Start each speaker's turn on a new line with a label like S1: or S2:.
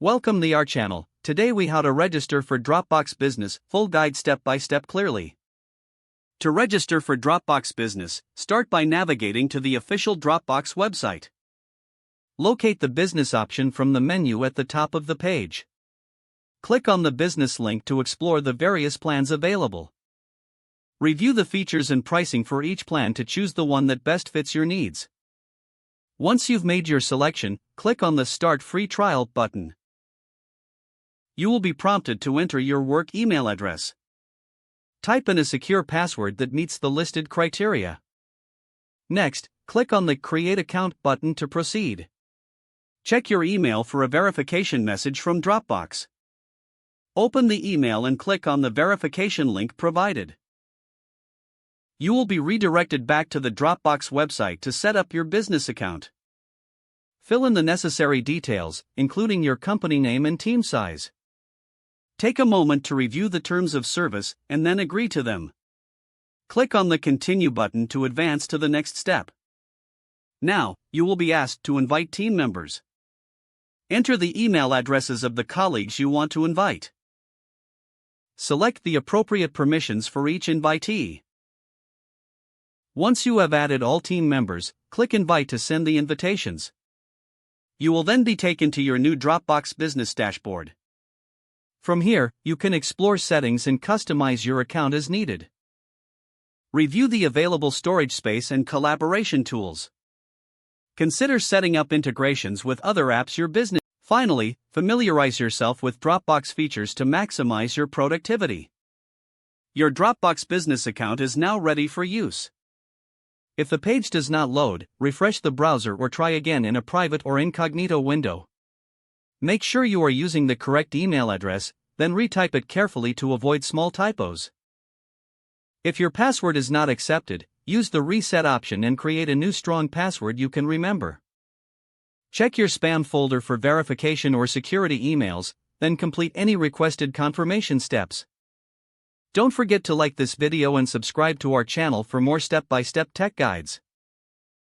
S1: Welcome to our channel. Today we how to register for Dropbox Business, full guide step by step clearly. To register for Dropbox Business, start by navigating to the official Dropbox website. Locate the business option from the menu at the top of the page. Click on the business link to explore the various plans available. Review the features and pricing for each plan to choose the one that best fits your needs. Once you've made your selection, click on the Start Free Trial button. You will be prompted to enter your work email address. Type in a secure password that meets the listed criteria. Next, click on the Create Account button to proceed. Check your email for a verification message from Dropbox. Open the email and click on the verification link provided. You will be redirected back to the Dropbox website to set up your business account. Fill in the necessary details, including your company name and team size. Take a moment to review the terms of service and then agree to them. Click on the Continue button to advance to the next step. Now, you will be asked to invite team members. Enter the email addresses of the colleagues you want to invite. Select the appropriate permissions for each invitee. Once you have added all team members, click Invite to send the invitations. You will then be taken to your new Dropbox Business dashboard. From here, you can explore settings and customize your account as needed. Review the available storage space and collaboration tools. Consider setting up integrations with other apps your business. Finally, familiarize yourself with Dropbox features to maximize your productivity. Your Dropbox Business account is now ready for use. If the page does not load, refresh the browser or try again in a private or incognito window. Make sure you are using the correct email address, then retype it carefully to avoid small typos. If your password is not accepted, use the reset option and create a new strong password you can remember. Check your spam folder for verification or security emails, then complete any requested confirmation steps. Don't forget to like this video and subscribe to our channel for more step-by-step tech guides.